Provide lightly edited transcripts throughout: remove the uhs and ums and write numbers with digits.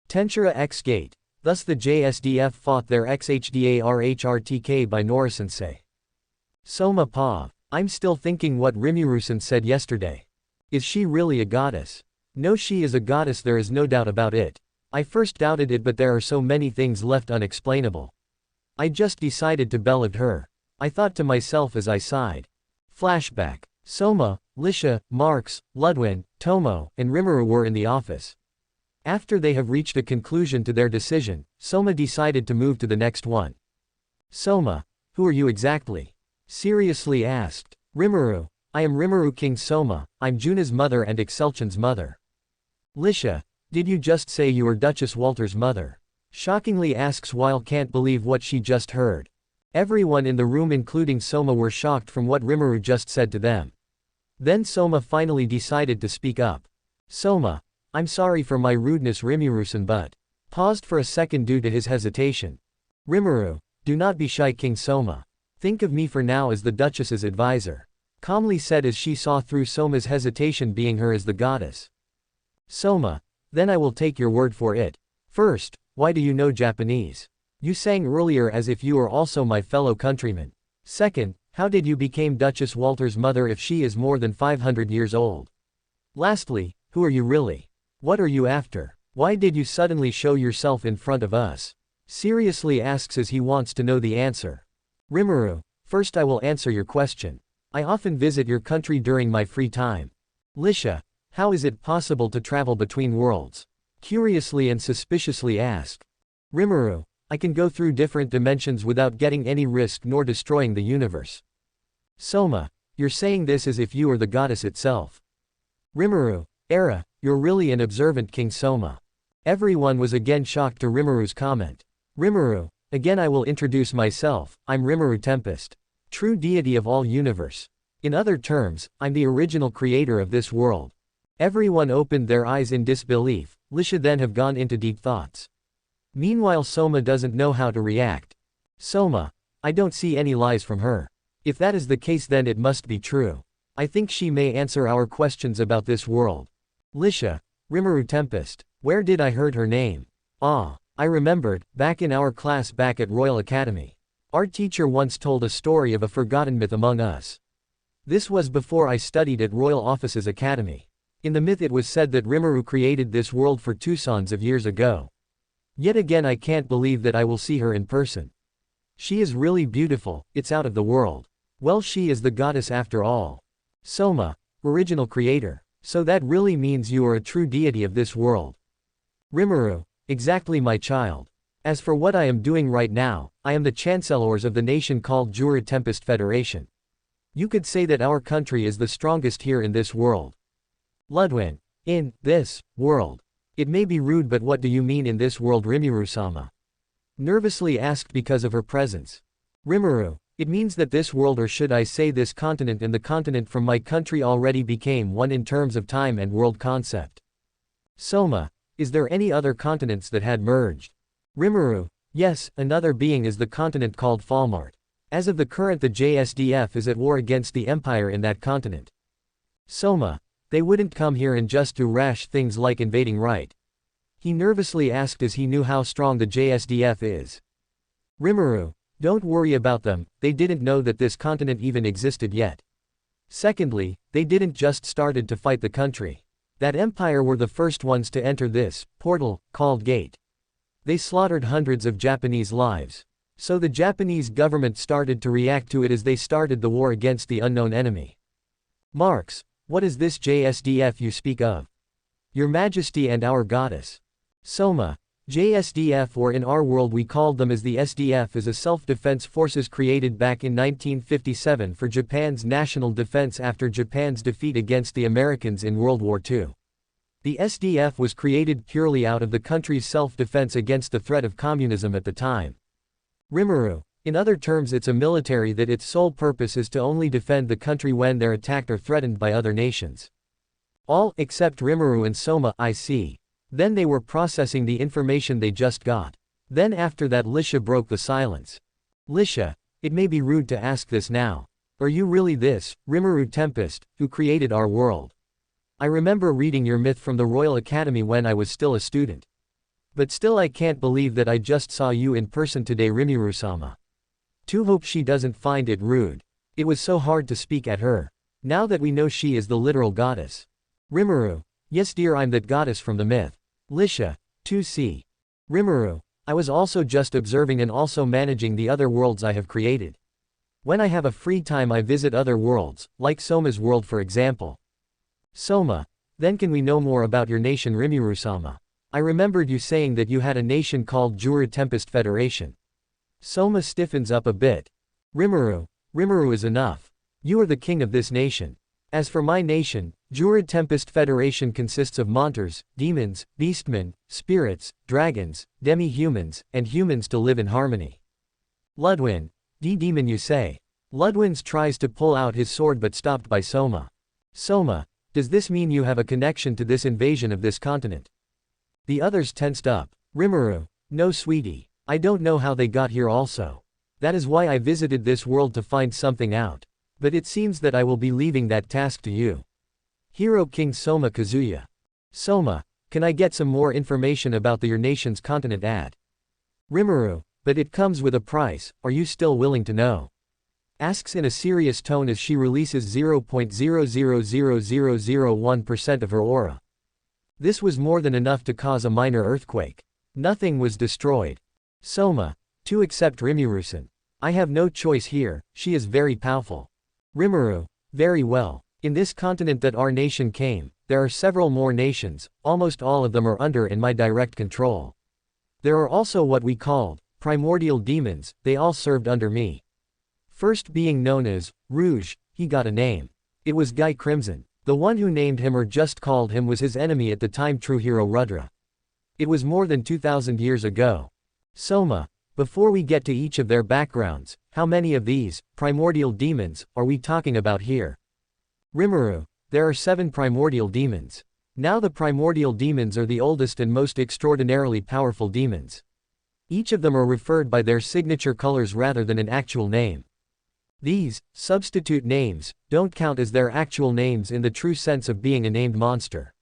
Tensura X Gate. Thus the JSDF fought their XHDARHRTK by Noru-Sensei. Soma Pa. I'm still thinking what Rimuru-san said yesterday. Is she really a goddess? No, she is a goddess, there is no doubt about it. I first doubted it, but there are so many things left unexplainable. I just decided to believe her. I thought to myself as I sighed. Flashback. Soma, Lisha, Marks, Ludwin, Tomo, and Rimuru were in the office. After they have reached a conclusion to their decision, Soma decided to move to the next one. Soma, who are you exactly? Seriously asked. Rimuru, I am Rimuru King Soma, I'm Juna's mother and Exceltion's mother. Lisha, did you just say you were Duchess Walter's mother? Shockingly asks while can't believe what she just heard. Everyone in the room including Soma were shocked from what Rimuru just said to them. Then Soma finally decided to speak up. Soma, I'm sorry for my rudeness Rimuru-san, but paused for a second due to his hesitation. Rimuru, do not be shy King Soma. Think of me for now as the Duchess's advisor. Calmly said as she saw through Soma's hesitation, being her as the goddess. Soma, then I will take your word for it. First, why do you know Japanese? You sang earlier as if you were also my fellow countryman. Second, how did you become Duchess Walter's mother if she is more than 500 years old? Lastly, who are you really? What are you after? Why did you suddenly show yourself in front of us? Seriously asks as he wants to know the answer. Rimuru, first I will answer your question. I often visit your country during my free time. Lisha, how is it possible to travel between worlds? Curiously and suspiciously asked. Rimuru, I can go through different dimensions without getting any risk nor destroying the universe. Soma, you're saying this as if you were the goddess itself. Rimuru, Era, you're really an observant King Soma. Everyone was again shocked to Rimuru's comment. Rimuru, again I will introduce myself, I'm Rimuru Tempest. True deity of all universe. In other terms, I'm the original creator of this world. Everyone opened their eyes in disbelief, Lisha then have gone into deep thoughts. Meanwhile Soma doesn't know how to react. Soma, I don't see any lies from her. If that is the case then it must be true. I think she may answer our questions about this world. Lisha, Rimuru Tempest, where did I heard her name? Ah, I remembered, back in our class back at Royal Academy. Our teacher once told a story of a forgotten myth among us. This was before I studied at Royal Offices Academy. In the myth it was said that Rimuru created this world for Tucson's of years ago. Yet again I can't believe that I will see her in person. She is really beautiful, it's out of the world. Well, she is the goddess after all. Soma, original creator. So that really means you are a true deity of this world. Rimuru, exactly my child. As for what I am doing right now, I am the chancellors of the nation called Jura Tempest Federation. You could say that our country is the strongest here in this world. Ludwin, in this world. It may be rude, but what do you mean in this world Rimuru-sama? Nervously asked because of her presence. Rimuru, it means that this world, or should I say this continent, and the continent from my country already became one in terms of time and world concept. Soma, is there any other continents that had merged? Rimuru, yes, another being is the continent called Falmart. As of the current the JSDF is at war against the empire in that continent. Soma, they wouldn't come here and just do rash things like invading, right? He nervously asked as he knew how strong the JSDF is. Rimuru, don't worry about them, they didn't know that this continent even existed yet. Secondly, they didn't just started to fight the country. That empire were the first ones to enter this portal, called gate. They slaughtered hundreds of Japanese lives. So the Japanese government started to react to it as they started the war against the unknown enemy. Marks, what is this JSDF you speak of? Your Majesty and our goddess. Soma, JSDF, or in our world we called them as the SDF, is a self-defense forces created back in 1957 for Japan's national defense after Japan's defeat against the Americans in World War II. The SDF was created purely out of the country's self-defense against the threat of communism at the time. Rimuru, in other terms it's a military that its sole purpose is to only defend the country when they're attacked or threatened by other nations. All except Rimuru and Soma, I see. Then they were processing the information they just got. Then after that Lisha broke the silence. Lisha, it may be rude to ask this now. Are you really this, Rimuru Tempest, who created our world? I remember reading your myth from the Royal Academy when I was still a student. But still I can't believe that I just saw you in person today, Rimuru-sama. To hope she doesn't find it rude. It was so hard to speak at her. Now that we know she is the literal goddess. Rimuru. Yes dear, I'm that goddess from the myth. Lisha. 2c. Rimuru. I was also just observing and also managing the other worlds I have created. When I have a free time I visit other worlds, like Soma's world for example. Soma. Then can we know more about your nation, Rimuru-sama? I remembered you saying that you had a nation called Jura Tempest Federation. Soma stiffens up a bit. Rimuru. Rimuru is enough. You are the king of this nation. As for my nation, Jura Tempest Federation consists of monsters, demons, beastmen, spirits, dragons, demi-humans, and humans to live in harmony. Ludwin. D-demon you say. Ludwin tries to pull out his sword but stopped by Soma. Soma. Does this mean you have a connection to this invasion of this continent? The others tensed up. Rimuru. No sweetie. I don't know how they got here also. That is why I visited this world to find something out. But it seems that I will be leaving that task to you. Hero King Soma Kazuya. Soma, can I get some more information about your nation's continent at? Rimuru, but it comes with a price, are you still willing to know? Asks in a serious tone as she releases 0.000001% of her aura. This was more than enough to cause a minor earthquake. Nothing was destroyed. Soma, to accept Rimuru-san. I have no choice here, she is very powerful. Rimuru, very well. In this continent that our nation came, there are several more nations, almost all of them are under in my direct control. There are also what we called primordial demons, they all served under me. First being known as Rouge, he got a name. It was Guy Crimson. The one who named him or just called him was his enemy at the time, true hero Rudra. It was more than 2,000 years ago. Soma, before we get to each of their backgrounds, how many of these primordial demons are we talking about here? Rimuru, there are 7 primordial demons. Now the primordial demons are the oldest and most extraordinarily powerful demons. Each of them are referred by their signature colors rather than an actual name. These substitute names don't count as their actual names in the true sense of being a named monster.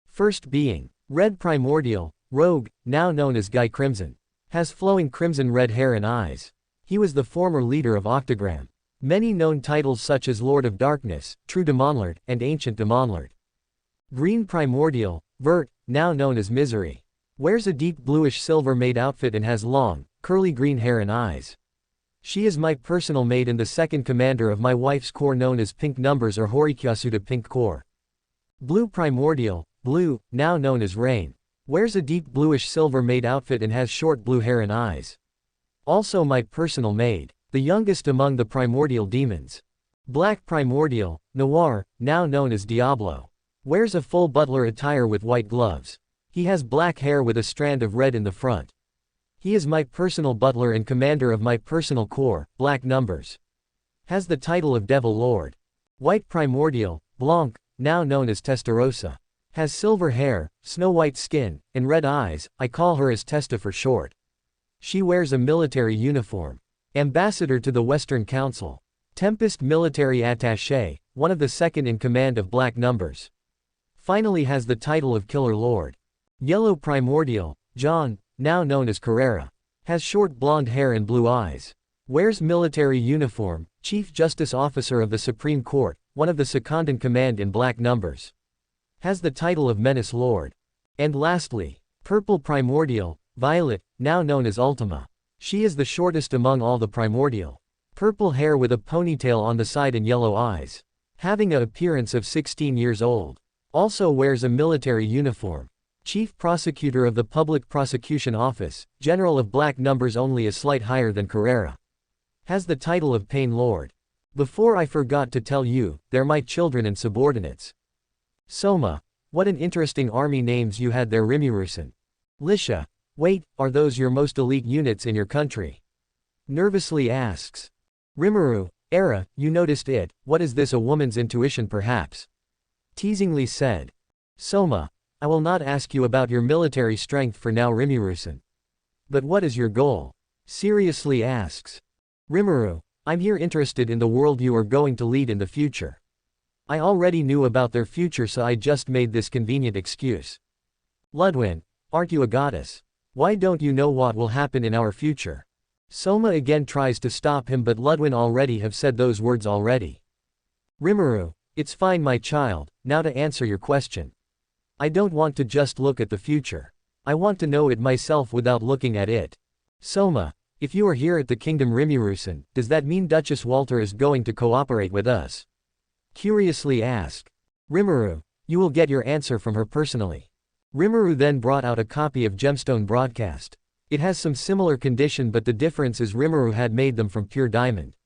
First being Red Primordial, Rogue, now known as Guy Crimson. Has flowing crimson red hair and eyes. He was the former leader of Octogram. Many known titles such as Lord of Darkness, True Demonlord, and Ancient Demonlord. Green Primordial, Vert, now known as Misery. Wears a deep bluish silver maid outfit and has long, curly green hair and eyes. She is my personal maid and the second commander of my wife's corps known as Pink Numbers or Horikyasuda Pink Corps. Blue Primordial, Blue, now known as Rain. Wears a deep bluish silver maid outfit and has short blue hair and eyes. Also my personal maid, the youngest among the primordial demons. Black Primordial, Noir, now known as Diablo. Wears a full butler attire with white gloves. He has black hair with a strand of red in the front. He is my personal butler and commander of my personal corps, Black Numbers. Has the title of Devil Lord. White Primordial, Blanc, now known as Testarossa. Has silver hair, snow-white skin, and red eyes, I call her as Testa for short. She wears a military uniform. Ambassador to the Western Council. Tempest Military Attaché, one of the second in command of Black Numbers. Finally has the title of Killer Lord. Yellow Primordial, John, now known as Carrera. Has short blonde hair and blue eyes. Wears military uniform, Chief Justice Officer of the Supreme Court, one of the second in command in Black Numbers. Has the title of Menace Lord. And lastly, Purple Primordial, Violet, now known as Ultima. She is the shortest among all the primordial. Purple hair with a ponytail on the side and yellow eyes. Having an appearance of 16 years old. Also wears a military uniform. Chief Prosecutor of the Public Prosecution Office, General of Black Numbers, only a slight higher than Carrera. Has the title of Pain Lord. Before I forgot to tell you, they're my children and subordinates. Soma, what an interesting army names you had there, Rimuru-san. Lisha, wait, are those your most elite units in your country? Nervously asks. Rimuru, Era, you noticed it, what is this, a woman's intuition perhaps? Teasingly said. Soma, I will not ask you about your military strength for now, Rimuru-san. But what is your goal? Seriously asks. Rimuru, I'm here interested in the world you are going to lead in the future. I already knew about their future, so I just made this convenient excuse. Ludwin, Aren't you a goddess? Why don't you know what will happen in our future? Soma again tries to stop him, but Ludwin already have said those words already. Rimuru, it's fine my child, now to answer your question. I don't want to just look at the future. I want to know it myself without looking at it. Soma, if you are here at the kingdom Rimuru-san, does that mean Duchess Walter is going to cooperate with us? Curiously asked. Rimuru, you will get your answer from her personally. Rimuru then brought out a copy of Gemstone Broadcast. It has some similar condition, but the difference is Rimuru had made them from pure diamond.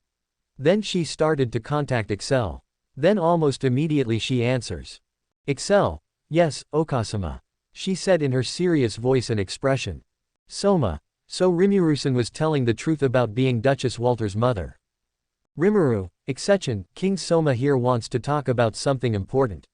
Then she started to contact Excel. Then almost immediately she answers. Excel, yes, Okasama. She said in her serious voice and expression. Soma, so Rimuru-san was telling the truth about being Duchess Walter's mother. Rimuru, Excel, King Soma here wants to talk about something important.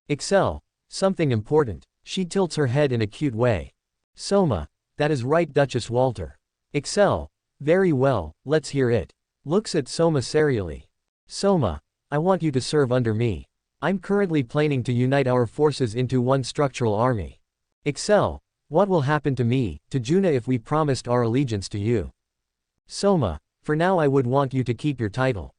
Excel, something important. She tilts her head in a cute way. Soma, that is right Duchess Walter. Excel, very well, let's hear it. Looks at Soma serially. Soma, I want you to serve under me. I'm currently planning to unite our forces into one structural army. Excel, what will happen to me, to Juna if we promised our allegiance to you? Soma, for now I would want you to keep your title.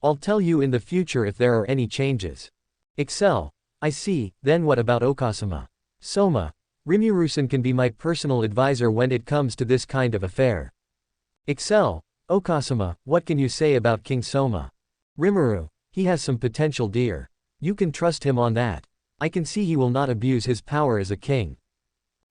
I'll tell you in the future if there are any changes. Excel, I see, then what about Okasama? Soma, Rimuru-san can be my personal advisor when it comes to this kind of affair. Excel, Okasama, what can you say about King Soma? Rimuru, he has some potential dear. You can trust him on that. I can see he will not abuse his power as a king.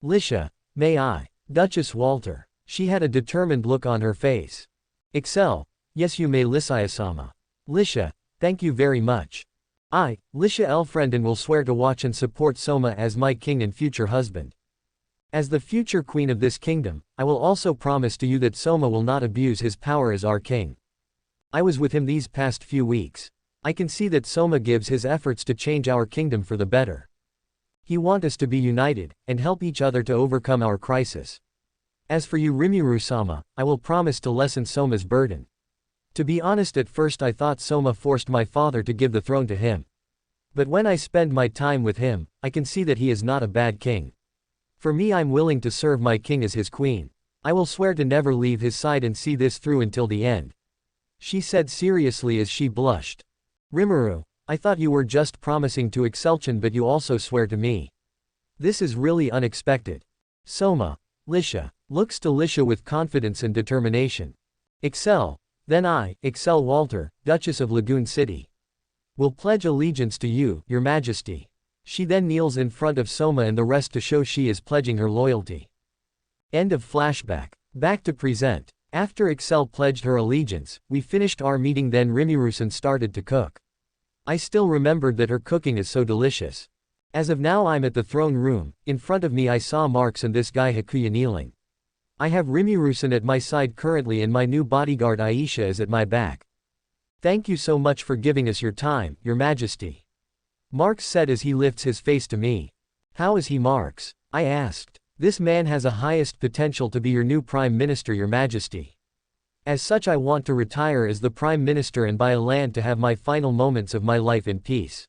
Lisha, may I? Duchess Walter. She had a determined look on her face. Excel, yes you may Lisaya-sama. Lisha, thank you very much. I, Lisha Elfrienden will swear to watch and support Soma as my king and future husband. As the future queen of this kingdom, I will also promise to you that Soma will not abuse his power as our king. I was with him these past few weeks. I can see that Soma gives his efforts to change our kingdom for the better. He wants us to be united, and help each other to overcome our crisis. As for you Rimuru-sama, I will promise to lessen Soma's burden. To be honest, at first I thought Soma forced my father to give the throne to him. But when I spend my time with him, I can see that he is not a bad king. For me, I'm willing to serve my king as his queen. I will swear to never leave his side and see this through until the end. She said seriously as she blushed. Rimuru, I thought you were just promising to Excelchen, but you also swear to me. This is really unexpected. Soma, Lisha, looks to Lisha with confidence and determination. Excel, then I, Excel Walter, Duchess of Lagoon City, will pledge allegiance to you, Your Majesty. She then kneels in front of Soma and the rest to show she is pledging her loyalty. End of flashback. Back to present. After Excel pledged her allegiance, we finished our meeting, then Rimuru-san started to cook. I still remembered that her cooking is so delicious. As of now I'm at the throne room. In front of me I saw Marks and this guy Hakuya kneeling. I have Rimuru-san at my side currently and my new bodyguard Aisha is at my back. Thank you so much for giving us your time, Your Majesty. Marks said as he lifts his face to me. How is he Marks? I asked. This man has a highest potential to be your new Prime Minister, Your Majesty. As such I want to retire as the Prime Minister and buy a land to have my final moments of my life in peace.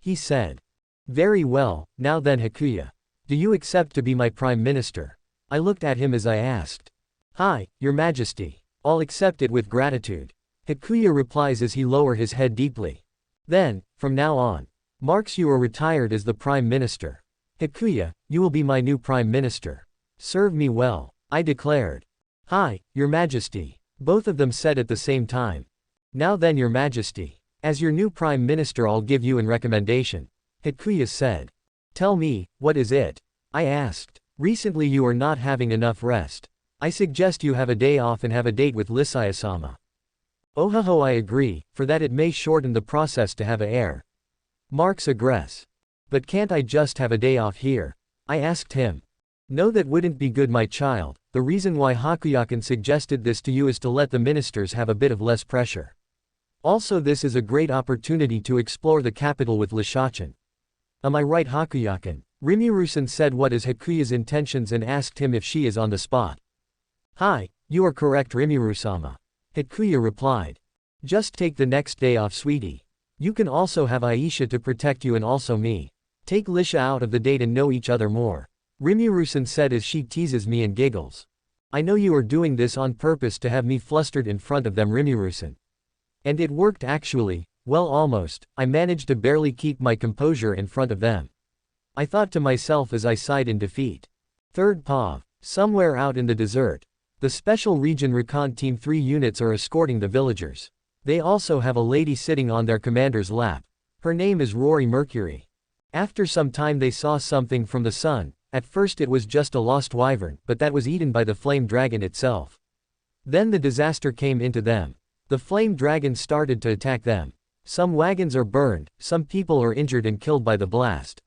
He said. Very well, now then Hakuya. Do you accept to be my Prime Minister? I looked at him as I asked. Hi, Your Majesty. I'll accept it with gratitude. Hakuya replies as he lowers his head deeply. Then, from now on, Marks, you are retired as the Prime Minister. Hakuya, you will be my new Prime Minister. Serve me well, I declared. Hi, Your Majesty. Both of them said at the same time. Now then Your Majesty. As your new Prime Minister I'll give you a recommendation. Hakuya said. Tell me, what is it? I asked. Recently you are not having enough rest. I suggest you have a day off and have a date with Lisaya-sama. Ohoho, I agree, for that it may shorten the process to have a heir. Marks agrees. But can't I just have a day off here? I asked him. No, that wouldn't be good my child. The reason why Hakuya-kun suggested this to you is to let the ministers have a bit of less pressure. Also this is a great opportunity to explore the capital with Lisha-chan. Am I right Hakuya-kun? Rimuru-san said what is Hakuya's intentions and asked him if she is on the spot. Hi, you are correct Rimuru-sama. Hakuya replied. Just take the next day off sweetie. You can also have Aisha to protect you and also me. Take Lisha out of the date and know each other more. Rimuru-san said as she teases me and giggles. I know you are doing this on purpose to have me flustered in front of them, Rimuru-san. And it worked actually, well almost, I managed to barely keep my composure in front of them. I thought to myself as I sighed in defeat. Third POV. Somewhere out in the desert. The Special Region Recon Team 3 units are escorting the villagers. They also have a lady sitting on their commander's lap. Her name is Rory Mercury. After some time they saw something from the sun. At first it was just a lost wyvern, but that was eaten by the flame dragon itself. Then the disaster came into them. The flame dragon started to attack them. Some wagons are burned, some people are injured and killed by the blast.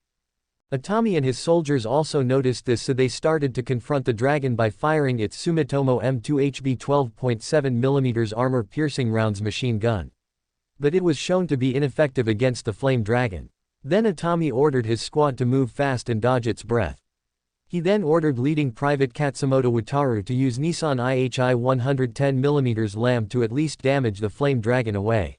Itami and his soldiers also noticed this, so they started to confront the dragon by firing its Sumitomo M2 HB 12.7mm armor-piercing rounds machine gun. But it was shown to be ineffective against the flame dragon. Then Itami ordered his squad to move fast and dodge its breath. He then ordered leading Private Katsumoto Wataru to use Nissan IHI 110mm LAM to at least damage the flame dragon away.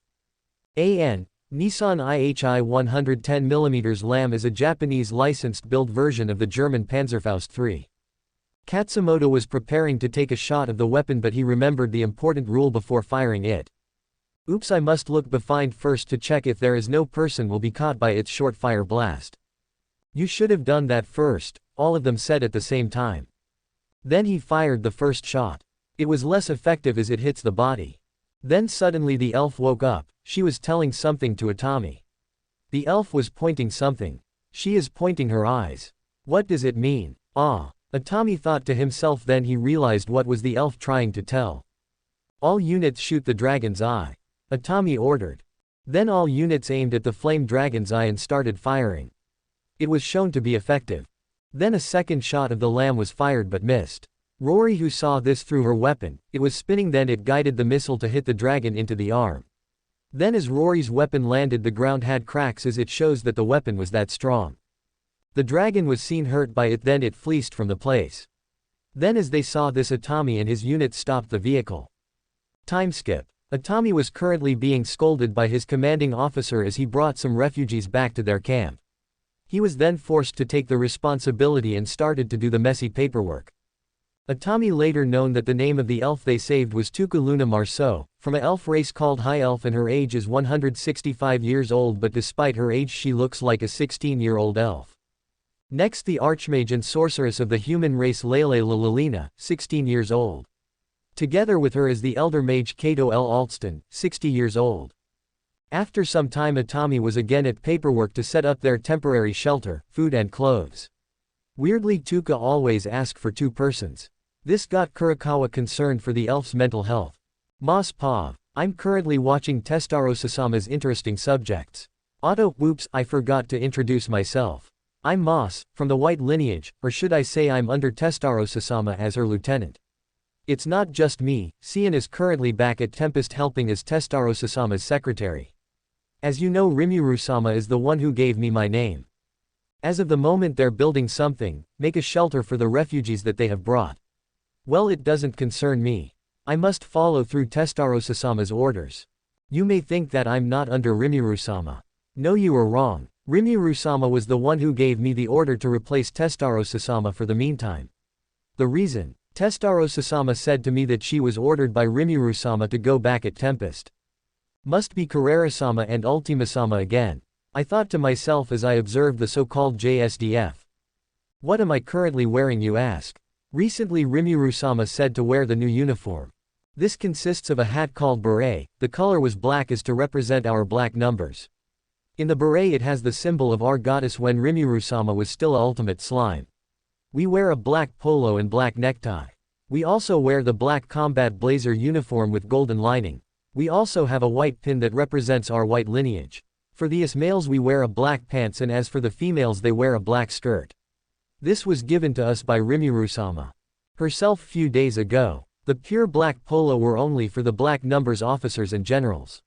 Nissan IHI 110mm LAM is a Japanese licensed-build version of the German Panzerfaust III. Katsumoto was preparing to take a shot of the weapon, but he remembered the important rule before firing it. Oops, I must look behind first to check if there is no person will be caught by its short-fire blast. You should have done that first, all of them said at the same time. Then he fired the first shot. It was less effective as it hits the body. Then suddenly the elf woke up. She was telling something to Itami. The elf was pointing something. She is pointing her eyes. What does it mean? Ah. Itami thought to himself, then he realized what was the elf trying to tell. All units shoot the dragon's eye. Itami ordered. Then all units aimed at the flame dragon's eye and started firing. It was shown to be effective. Then a second shot of the lamb was fired but missed. Rory, who saw this through her weapon, it was spinning, then it guided the missile to hit the dragon into the arm. Then as Rory's weapon landed, the ground had cracks, as it shows that the weapon was that strong. The dragon was seen hurt by it, then it fleeced from the place. Then as they saw this, Itami and his units stopped the vehicle. Time skip. Itami was currently being scolded by his commanding officer as he brought some refugees back to their camp. He was then forced to take the responsibility and started to do the messy paperwork. Itami later known that the name of the elf they saved was Tukuluna Marceau, from an elf race called High Elf, and her age is 165 years old, but despite her age she looks like a 16-year-old elf. Next, the archmage and sorceress of the human race Lele Lalina, 16 years old. Together with her is the elder mage Kato L. Alston, 60 years old. After some time, Itami was again at paperwork to set up their temporary shelter, food and clothes. Weirdly, Tuka always asked for 2 persons. This got Kurikawa concerned for the elf's mental health. Mas Pav. I'm currently watching Testaro Sasama's interesting subjects. Otto. Whoops, I forgot to introduce myself. I'm Mas, from the White lineage, or should I say I'm under Testaro Sasama as her lieutenant. It's not just me, Cian is currently back at Tempest helping as Testaro Sasama's secretary. As you know, Rimuru-sama is the one who gave me my name. As of the moment they're building something, make a shelter for the refugees that they have brought. Well, it doesn't concern me. I must follow through Testaro Sasama's orders. You may think that I'm not under Rimuru-sama. No, you are wrong. Rimuru-sama was the one who gave me the order to replace Testaro Sasama for the meantime. The reason? Testaro Sasama said to me that she was ordered by Rimuru-sama to go back at Tempest. Must be Carrera-sama and Ultima-sama again. I thought to myself as I observed the so-called JSDF. What am I currently wearing, you ask? Recently Rimuru-sama said to wear the new uniform. This consists of a hat called beret, the color was black as to represent our black numbers. In the beret it has the symbol of our goddess when Rimuru-sama was still ultimate slime. We wear a black polo and black necktie. We also wear the black combat blazer uniform with golden lining. We also have a white pin that represents our white lineage. For the us males we wear a black pants, and as for the females they wear a black skirt. This was given to us by Rimuru-sama herself few days ago. The pure black polo were only for the black numbers officers and generals.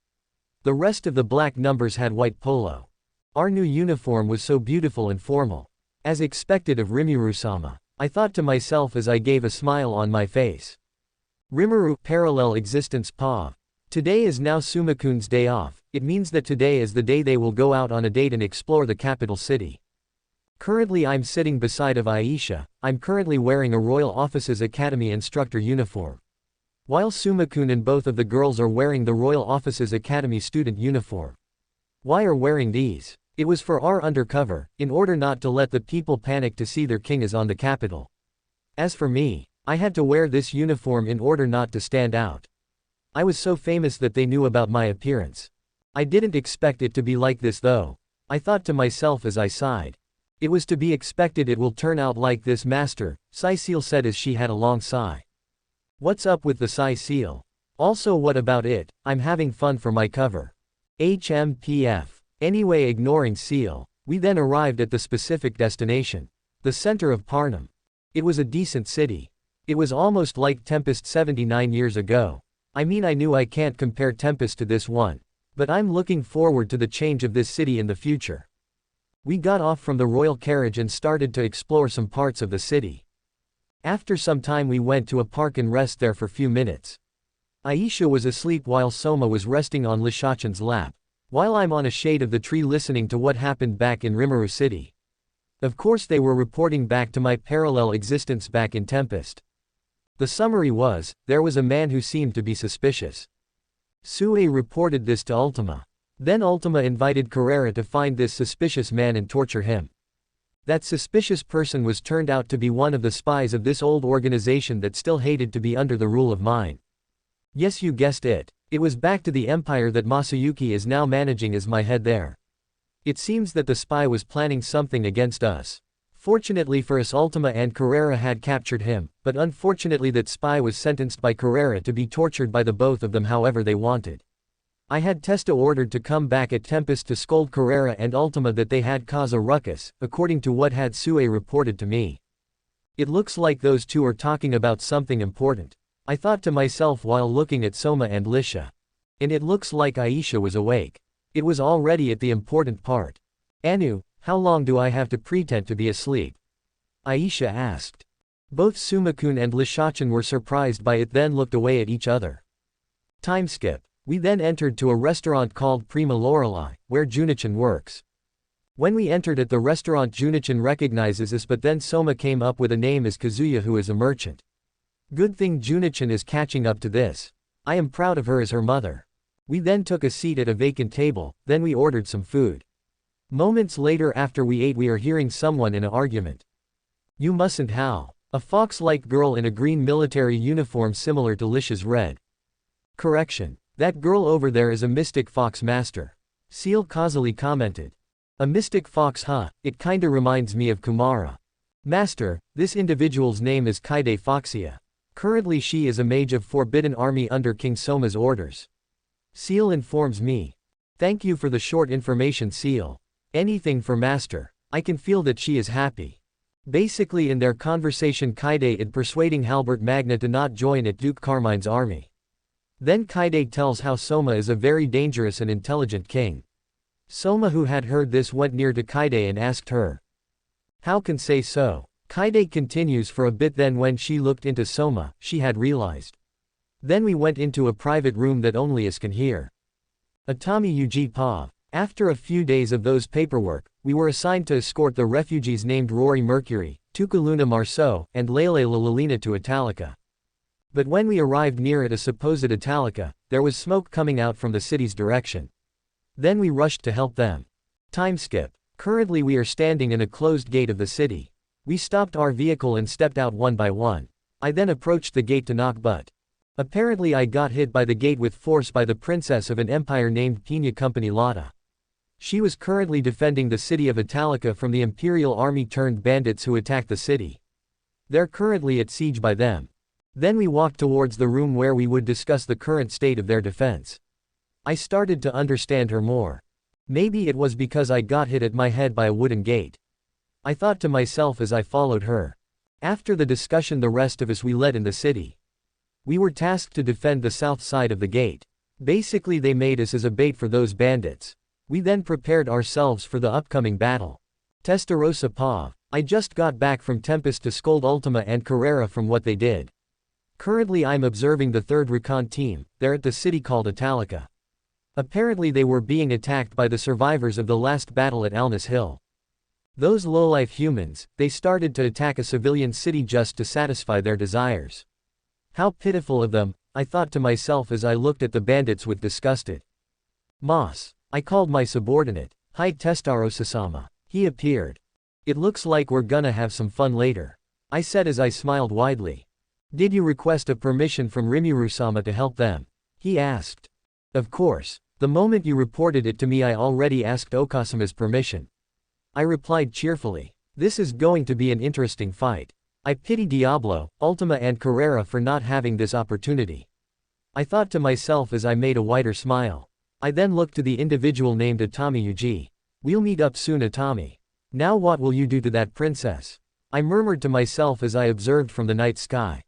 The rest of the black numbers had white polo. Our new uniform was so beautiful and formal. As expected of Rimuru-sama. I thought to myself as I gave a smile on my face. Rimuru parallel existence POV. Today is now Sumakun's day off. It means that today is the day they will go out on a date and explore the capital city. Currently I'm sitting beside of Aisha. I'm currently wearing a Royal Offices Academy instructor uniform. While Sumakun and both of the girls are wearing the Royal Offices Academy student uniform. Why are wearing these? It was for our undercover, in order not to let the people panic to see their king is on the capital. As for me, I had to wear this uniform in order not to stand out. I was so famous that they knew about my appearance. I didn't expect it to be like this though. I thought to myself as I sighed. It was to be expected it will turn out like this, master, Sai-seal said as she had a long sigh. What's up with the Sai-seal? Also what about it? I'm having fun for my cover. HMPF. Anyway, ignoring Seal, we then arrived at the specific destination. The center of Parnam. It was a decent city. It was almost like Tempest 79 years ago. I mean, I knew I can't compare Tempest to this one. But I'm looking forward to the change of this city in the future. We got off from the royal carriage and started to explore some parts of the city. After some time we went to a park and rest there for few minutes. Aisha was asleep while Soma was resting on Lishachan's lap, while I'm on a shade of the tree listening to what happened back in Rimuru city. Of course they were reporting back to my parallel existence back in Tempest. The summary was, there was a man who seemed to be suspicious. Sue reported this to Ultima. Then Ultima invited Carrera to find this suspicious man and torture him. That suspicious person was turned out to be one of the spies of this old organization that still hated to be under the rule of mine. Yes, you guessed it. It was back to the empire that Masayuki is now managing as my head there. It seems that the spy was planning something against us. Fortunately for us, Ultima and Carrera had captured him, but unfortunately that spy was sentenced by Carrera to be tortured by the both of them however they wanted. I had Testa ordered to come back at Tempest to scold Carrera and Ultima that they had caused a ruckus, according to what had Sue reported to me. It looks like those two are talking about something important. I thought to myself while looking at Soma and Lisha. And it looks like Aisha was awake. It was already at the important part. Anu, how long do I have to pretend to be asleep? Aisha asked. Both Sumakun and Lishachan were surprised by it, then looked away at each other. Time skip. We then entered to a restaurant called Prima Lorelei, where Junichan works. When we entered at the restaurant, Junichan recognizes us, but then Soma came up with a name as Kazuya, who is a merchant. Good thing Junichan is catching up to this. I am proud of her as her mother. We then took a seat at a vacant table, then we ordered some food. Moments later after we ate we are hearing someone in an argument. You mustn't howl. A fox-like girl in a green military uniform similar to Lisha's red. Correction. That girl over there is a mystic fox master. Seal causally commented. A mystic fox, huh? It kinda reminds me of Kumara. Master, this individual's name is Kaide Foxia. Currently she is a mage of Forbidden Army under King Soma's orders. Seal informs me. Thank you for the short information, Seal. Anything for Master. I can feel that she is happy. Basically in their conversation Kaide is persuading Halbert Magna to not join at Duke Carmine's army. Then Kaide tells how Soma is a very dangerous and intelligent king. Soma, who had heard this, went near to Kaide and asked her. How can say so? Kaide continues for a bit, then when she looked into Soma, she had realized. Then we went into a private room that only us can hear. Atami Yuji Pav. After a few days of those paperwork, we were assigned to escort the refugees named Rory Mercury, Tukaluna Marceau, and Lele Lalina to Italica. But when we arrived near it, a supposed Italica, there was smoke coming out from the city's direction. Then we rushed to help them. Time skip. Currently we are standing in a closed gate of the city. We stopped our vehicle and stepped out one by one. I then approached the gate to knock, but apparently I got hit by the gate with force by the princess of an empire named Pina Company Lotta. She was currently defending the city of Italica from the imperial army turned bandits who attacked the city. They're currently at siege by them. Then we walked towards the room where we would discuss the current state of their defense. I started to understand her more. Maybe it was because I got hit at my head by a wooden gate. I thought to myself as I followed her. After the discussion, the rest of us we led in the city. We were tasked to defend the south side of the gate. Basically they made us as a bait for those bandits. We then prepared ourselves for the upcoming battle. Testarossa Pav. I just got back from Tempest to scold Ultima and Carrera from what they did. Currently I'm observing the 3rd Recon team, they're at the city called Italica. Apparently they were being attacked by the survivors of the last battle at Alnus Hill. Those lowlife humans, they started to attack a civilian city just to satisfy their desires. How pitiful of them, I thought to myself as I looked at the bandits with disgusted. Moss. I called my subordinate. Hi Testaro-sama. He appeared. It looks like we're gonna have some fun later, I said as I smiled widely. Did you request a permission from Rimuru-sama to help them? He asked. Of course. The moment you reported it to me I already asked Okasama's permission. I replied cheerfully. This is going to be an interesting fight. I pity Diablo, Ultima and Carrera for not having this opportunity. I thought to myself as I made a wider smile. I then looked to the individual named Atami Yuji. We'll meet up soon Atami. Now what will you do to that princess? I murmured to myself as I observed from the night sky.